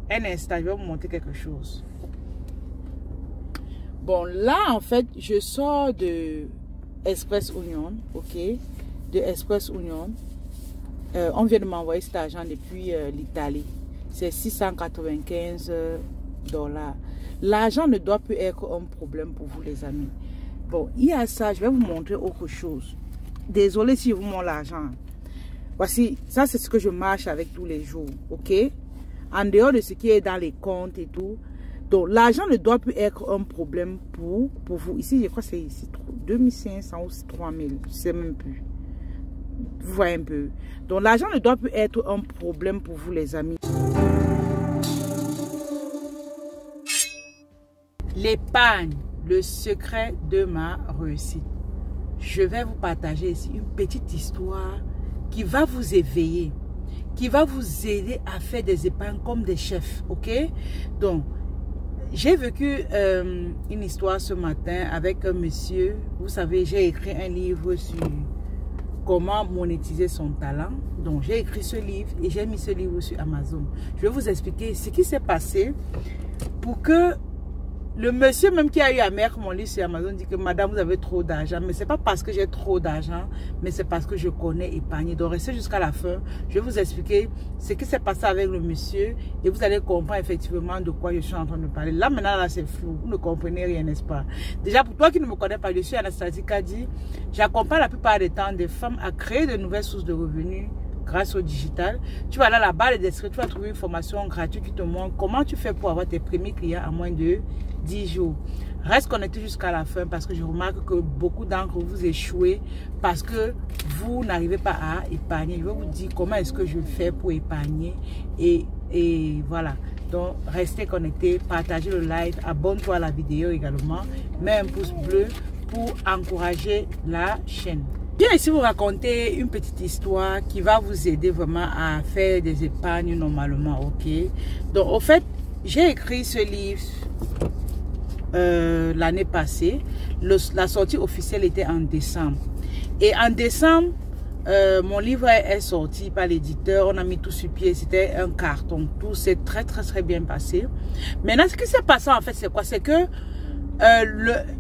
Un instant, je vais vous montrer quelque chose. Bon, là, en fait, je sors de Express Union, ok? De Express Union. On vient de m'envoyer cet argent depuis l'Italie. C'est 695 $. L'argent ne doit plus être un problème pour vous, les amis. Bon, il y a ça, je vais vous montrer autre chose. Désolé si je vous montre l'argent. Voici, ça c'est ce que je marche avec tous les jours, ok? En dehors de ce qui est dans les comptes et tout. Donc, l'argent ne doit plus être un problème pour vous. Ici, je crois que c'est ici 2500 ou 3000, je ne sais même plus. Vous voyez un peu. Donc, l'argent ne doit plus être un problème pour vous, les amis. L'épargne, le secret de ma réussite. Je vais vous partager ici une petite histoire qui va vous éveiller, qui va vous aider à faire des épargnes comme des chefs, ok? Donc, j'ai vécu une histoire ce matin avec un monsieur. Vous savez, j'ai écrit un livre sur comment monétiser son talent. Donc, j'ai écrit ce livre et j'ai mis ce livre sur Amazon. Je vais vous expliquer ce qui s'est passé pour que le monsieur même qui a eu à mettre mon livre sur Amazon dit que madame, vous avez trop d'argent. Mais ce n'est pas parce que j'ai trop d'argent, mais c'est parce que je connais épargner. Donc, restez jusqu'à la fin. Je vais vous expliquer ce qui s'est passé avec le monsieur et vous allez comprendre effectivement de quoi je suis en train de parler. Là, maintenant, là, c'est flou. Vous ne comprenez rien, n'est-ce pas? Déjà, pour toi qui ne me connais pas, je suis Anastasie Kadi. J'accompagne la plupart du temps des femmes à créer de nouvelles sources de revenus grâce au digital. Tu vas là, la barre de description, tu vas trouver une formation gratuite qui te montre comment tu fais pour avoir tes premiers clients en moins de 10 jours. Reste connecté jusqu'à la fin parce que je remarque que beaucoup d'entre vous échouez parce que vous n'arrivez pas à épargner. Je vais vous dire comment est-ce que je fais pour épargner et voilà. Donc, restez connectés, partagez le live, abonne-toi à la vidéo également, mets un pouce bleu pour encourager la chaîne. Je viens ici vous raconter une petite histoire qui va vous aider vraiment à faire des épargnes normalement, ok? Donc, au fait, j'ai écrit ce livre l'année passée. La sortie officielle était en décembre. Et en décembre, mon livre est sorti par l'éditeur. On a mis tout sur pied. C'était un carton. Tout s'est très bien passé. Maintenant, ce qui s'est passé en fait, c'est quoi? C'est que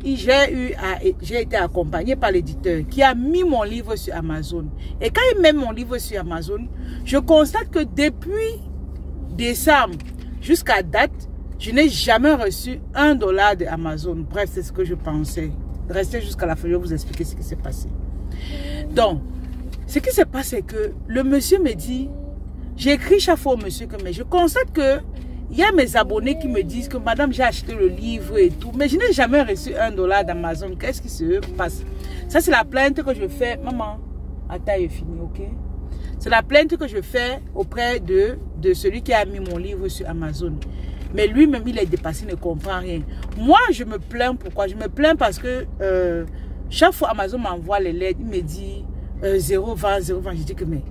j'ai été accompagné par l'éditeur qui a mis mon livre sur Amazon. Et quand il met mon livre sur Amazon, je constate que depuis décembre jusqu'à date, je n'ai jamais reçu $1 de Amazon. Bref, c'est ce que je pensais. Restez jusqu'à la fin, je vais vous expliquer ce qui s'est passé. Donc, ce qui se passe, c'est que le monsieur me dit, j'ai écrit chaque fois au monsieur que mais je constate que il y a mes abonnés qui me disent que madame, j'ai acheté le livre et tout, mais je n'ai jamais reçu $1 d'Amazon. Qu'est-ce qui se passe? Ça, c'est la plainte que je fais. Maman, attends, il est fini, ok? C'est la plainte que je fais auprès de celui qui a mis mon livre sur Amazon. Mais lui-même, il est dépassé, il ne comprend rien. Moi, je me plains. Pourquoi? Je me plains parce que chaque fois Amazon m'envoie les lettres, il me dit 0,20, 0,20. Je dis que mais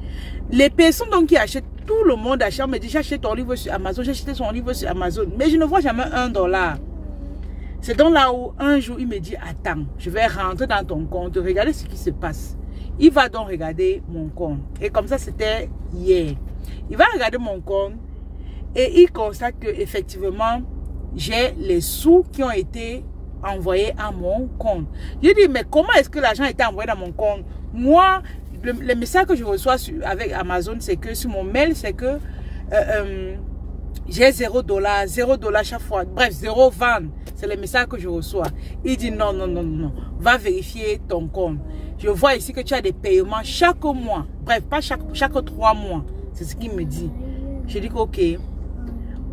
les personnes donc qui achètent, tout le monde achète, me dit j'achète ton livre sur Amazon, j'ai acheté son livre sur Amazon, mais je ne vois jamais $1. C'est donc là où un jour il me dit attends, je vais rentrer dans ton compte, regarder ce qui se passe. Il va donc regarder mon compte. Et comme ça, c'était hier. Il va regarder mon compte et il constate que effectivement j'ai les sous qui ont été envoyés à mon compte. Je dis mais comment est-ce que l'argent a été envoyé dans mon compte? Moi, le message que je reçois avec Amazon, c'est que sur mon mail, c'est que j'ai $0 chaque fois. Bref, 0,20. C'est le message que je reçois. Il dit non. Va vérifier ton compte. Je vois ici que tu as des paiements chaque mois. Bref, pas chaque 3 mois. C'est ce qu'il me dit. Je dis que ok.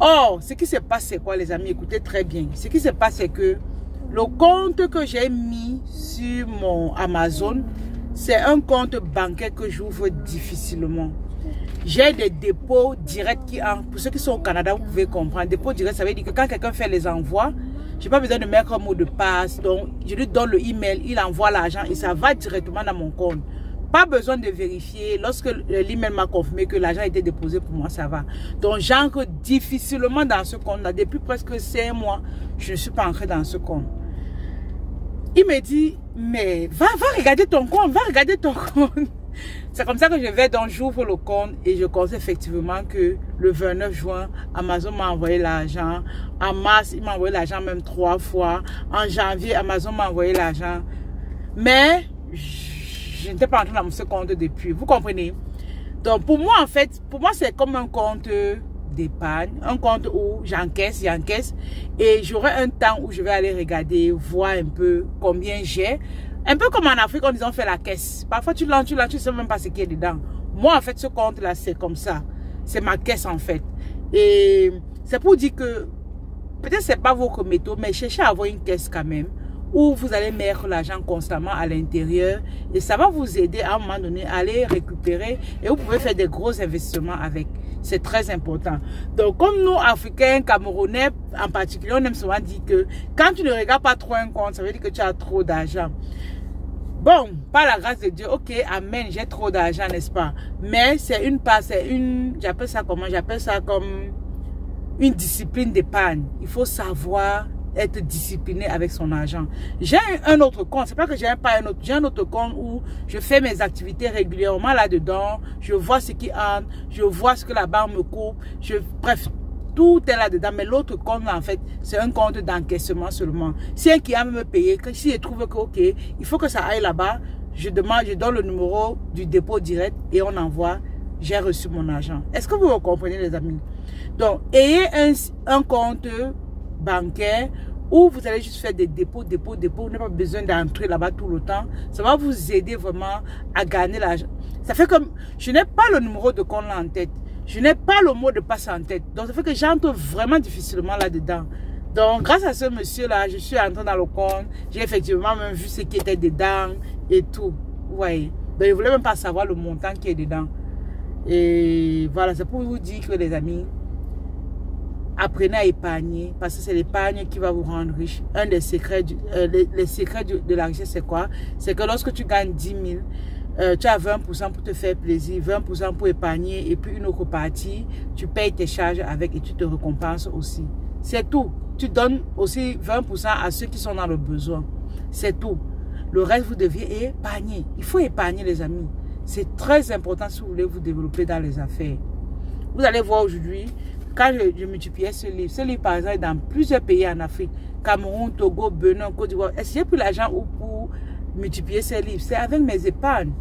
Or, ce qui se passe, c'est quoi les amis? Écoutez très bien. Ce qui se passe, c'est que le compte que j'ai mis sur mon Amazon, c'est un compte bancaire que j'ouvre difficilement. J'ai des dépôts directs qui entrent. Pour ceux qui sont au Canada, vous pouvez comprendre. Dépôt direct, ça veut dire que quand quelqu'un fait les envois, je n'ai pas besoin de mettre un mot de passe. Donc, je lui donne le email, il envoie l'argent et ça va directement dans mon compte. Pas besoin de vérifier. Lorsque l'email m'a confirmé que l'argent a été déposé pour moi, ça va. Donc, j'entre difficilement dans ce compte-là. Depuis presque 5 mois, je ne suis pas entrée dans ce compte. Il me dit, mais va regarder ton compte, va regarder ton compte. C'est comme ça que je vais, donc j'ouvre le compte et je constate effectivement que le 29 juin, Amazon m'a envoyé l'argent. En mars, il m'a envoyé l'argent même 3 fois. En janvier, Amazon m'a envoyé l'argent. Mais je n'étais pas entrée dans ce compte depuis. Vous comprenez? Donc pour moi, en fait, pour moi, c'est comme un compte d'épargne, un compte où j'encaisse et j'aurai un temps où je vais aller regarder, voir un peu combien j'ai. Un peu comme en Afrique, on fait la caisse. Parfois, tu lances, tu ne sais même pas ce qu'il y a dedans. Moi, en fait, ce compte-là, c'est comme ça. C'est ma caisse, en fait. Et c'est pour dire que, peut-être c'est pas votre méthode, mais cherchez à avoir une caisse quand même, où vous allez mettre l'argent constamment à l'intérieur. Et ça va vous aider à un moment donné à aller récupérer. Et vous pouvez faire des gros investissements avec. C'est très important. Donc, comme nous, Africains, Camerounais, en particulier, on aime souvent dire que quand tu ne regardes pas trop un compte, ça veut dire que tu as trop d'argent. Bon, par la grâce de Dieu, ok, amen, j'ai trop d'argent, n'est-ce pas? Mais c'est une part, c'est une, j'appelle ça comment? J'appelle ça comme une discipline d'épargne. Il faut savoir être discipliné avec son argent. J'ai un autre compte, c'est pas que j'ai pas un autre, j'ai un autre compte où je fais mes activités régulièrement là-dedans, je vois ce qui entre, je vois ce que la banque me coupe, bref, tout est là-dedans. Mais l'autre compte, en fait, c'est un compte d'encaissement seulement. Si un client me paye, si je trouve que, ok, il faut que ça aille là-bas, je donne le numéro du dépôt direct et on envoie, j'ai reçu mon argent. Est-ce que vous me comprenez, les amis? Donc, ayez un compte bancaire où vous allez juste faire des dépôts, vous n'avez pas besoin d'entrer là-bas tout le temps. Ça va vous aider vraiment à gagner l'argent. Ça fait comme, je n'ai pas le numéro de compte là en tête. Je n'ai pas le mot de passe en tête. Donc, ça fait que j'entre vraiment difficilement là-dedans. Donc, grâce à ce monsieur-là, je suis entrée dans le compte. J'ai effectivement même vu ce qui était dedans et tout. Vous voyez. Donc, je ne voulais même pas savoir le montant qui est dedans. Et voilà, c'est pour vous dire que les amis, apprenez à épargner parce que c'est l'épargne qui va vous rendre riche. Un des secrets, les secrets de la richesse, c'est quoi? C'est que lorsque tu gagnes 10 000, tu as 20% pour te faire plaisir, 20% pour épargner et puis une autre partie, tu payes tes charges avec et tu te récompenses aussi. C'est tout. Tu donnes aussi 20% à ceux qui sont dans le besoin. C'est tout. Le reste, vous deviez épargner. Il faut épargner, les amis. C'est très important si vous voulez vous développer dans les affaires. Vous allez voir aujourd'hui, quand je multipliais ce livre, par exemple, dans plusieurs pays en Afrique, Cameroun, Togo, Benin, Côte d'Ivoire, est-ce que j'ai pris l'argent pour multiplier ces livres? C'est avec mes épargnes.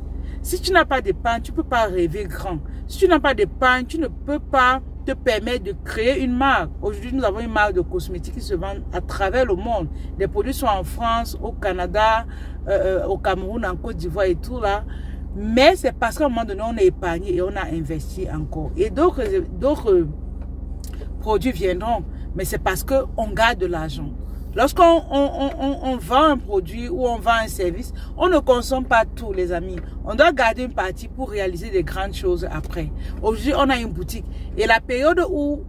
Si tu n'as pas d'épargne, tu ne peux pas rêver grand. Si tu n'as pas d'épargne, tu ne peux pas te permettre de créer une marque. Aujourd'hui, nous avons une marque de cosmétiques qui se vend à travers le monde. Les produits sont en France, au Canada, au Cameroun, en Côte d'Ivoire et tout là. Mais c'est parce qu'à un moment donné, on a épargné et on a investi encore. Et d'autres produits viendront. Mais c'est parce qu'on garde de l'argent. Lorsqu'on vend un produit ou on vend un service, on ne consomme pas tout, les amis. On doit garder une partie pour réaliser des grandes choses après. Aujourd'hui, on a une boutique. Et la période où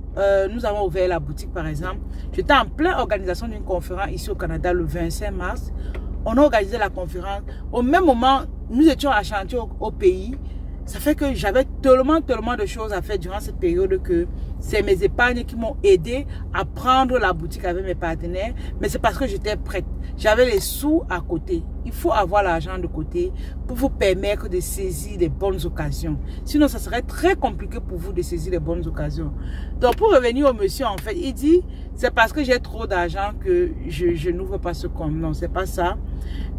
nous avons ouvert la boutique, par exemple, j'étais en pleine organisation d'une conférence ici au Canada le 25 mars. On a organisé la conférence. Au même moment, nous étions à chantier au pays. Ça fait que j'avais tellement de choses à faire durant cette période que c'est mes épargnes qui m'ont aidé à prendre la boutique avec mes partenaires. Mais c'est parce que j'étais prête. J'avais les sous à côté. Il faut avoir l'argent de côté pour vous permettre de saisir les bonnes occasions. Sinon, ça serait très compliqué pour vous de saisir les bonnes occasions. Donc, pour revenir au monsieur, en fait, il dit, c'est parce que j'ai trop d'argent que je n'ouvre pas ce compte. Non, c'est pas ça.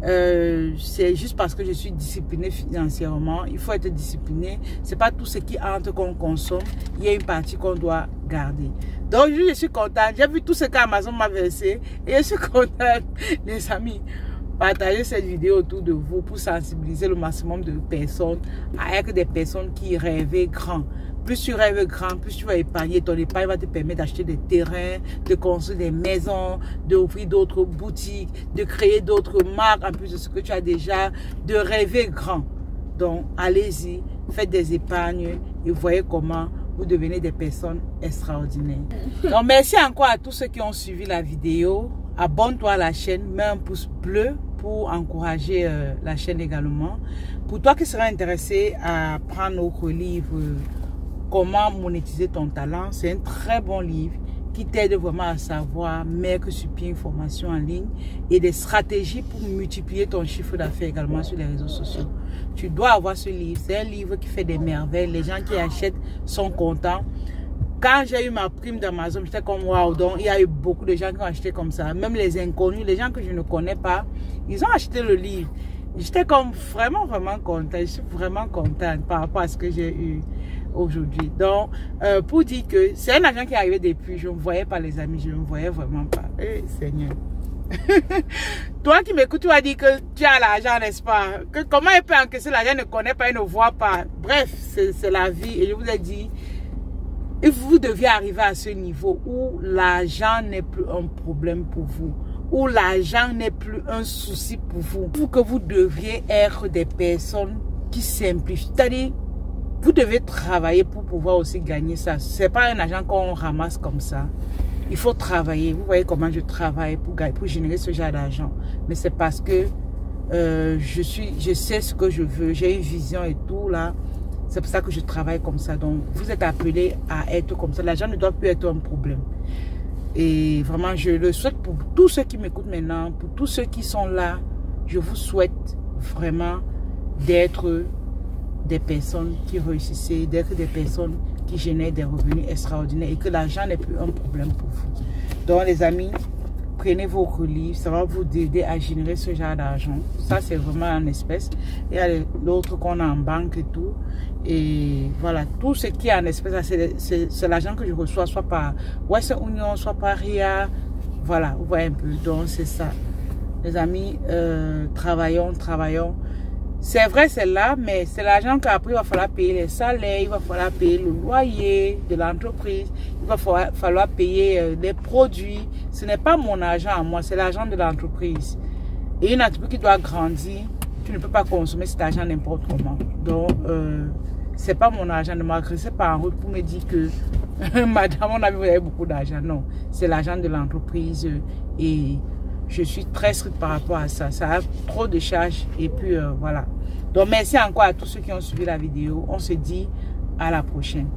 C'est juste parce que je suis disciplinée financièrement. Il faut être discipliné. C'est pas tout ce qui entre qu'on consomme. Il y a une partie qu'on doit garder. Donc, je suis contente. J'ai vu tout ce qu'Amazon m'a versé. Et je suis contente, les amis. Partagez cette vidéo autour de vous pour sensibiliser le maximum de personnes avec des personnes qui rêvaient grand. Plus tu rêves grand, plus tu vas épargner. Ton épargne va te permettre d'acheter des terrains, de construire des maisons, d'ouvrir d'autres boutiques, de créer d'autres marques en plus de ce que tu as déjà, de rêver grand. Donc, allez-y, faites des épargnes et voyez comment vous devenez des personnes extraordinaires. Donc, merci encore à tous ceux qui ont suivi la vidéo. Abonne-toi à la chaîne, mets un pouce bleu pour encourager la chaîne également. Pour toi qui serais intéressé à prendre notre livre Comment monétiser ton talent, c'est un très bon livre qui t'aide vraiment à savoir mettre sur pied une formation en ligne et des stratégies pour multiplier ton chiffre d'affaires également sur les réseaux sociaux. Tu dois avoir ce livre. C'est un livre qui fait des merveilles. Les gens qui achètent sont contents. Quand j'ai eu ma prime d'Amazon, j'étais comme waouh. Donc, il y a eu beaucoup de gens qui ont acheté comme ça. Même les inconnus, les gens que je ne connais pas, ils ont acheté le livre. J'étais comme vraiment contente. Je suis vraiment contente par rapport à ce que j'ai eu aujourd'hui. Donc, pour dire que c'est un agent qui est arrivé depuis, je ne me voyais pas les amis, je ne me voyais vraiment pas. Eh, Seigneur. Toi qui m'écoutes, tu vas dire que tu as l'argent, n'est-ce pas? Que comment il peut encaisser l'argent, ne connaît pas, il ne voit pas. Bref, c'est la vie. Et je vous ai dit, vous deviez arriver à ce niveau où l'argent n'est plus un problème pour vous, où l'argent n'est plus un souci pour vous. Pour que vous deviez être des personnes qui simplifient. C'est-à-dire, vous devez travailler pour pouvoir aussi gagner ça. Ce n'est pas un argent qu'on ramasse comme ça. Il faut travailler. Vous voyez comment je travaille pour générer ce genre d'argent. Mais c'est parce que je sais ce que je veux. J'ai une vision et tout là. C'est pour ça que je travaille comme ça. Donc, vous êtes appelés à être comme ça. L'argent ne doit plus être un problème. Et vraiment, je le souhaite pour tous ceux qui m'écoutent maintenant, pour tous ceux qui sont là. Je vous souhaite vraiment d'être des personnes qui réussissent, d'être des personnes qui génèrent des revenus extraordinaires et que l'argent n'est plus un problème pour vous. Donc les amis, prenez vos livres, ça va vous aider à générer ce genre d'argent. Ça c'est vraiment en espèces. Il y a l'autre qu'on a en banque et tout. Et voilà, tout ce qui est en espèces, c'est l'argent que je reçois soit par Western Union, soit par RIA. Voilà, vous voyez un peu. Donc c'est ça. Les amis, travaillons. C'est vrai, c'est là, mais c'est l'argent qu'après, il va falloir payer les salaires, il va falloir payer le loyer de l'entreprise, il va falloir payer les produits. Ce n'est pas mon argent à moi, c'est l'argent de l'entreprise. Et une entreprise qui doit grandir, tu ne peux pas consommer cet argent n'importe comment. Donc, c'est pas mon argent. Ne m'agressez pas en route pour me dire que madame, on a vu, vous avez beaucoup d'argent. Non, c'est l'argent de l'entreprise et je suis très stricte par rapport à ça. Ça a trop de charges et puis voilà. Donc merci encore à tous ceux qui ont suivi la vidéo. On se dit à la prochaine.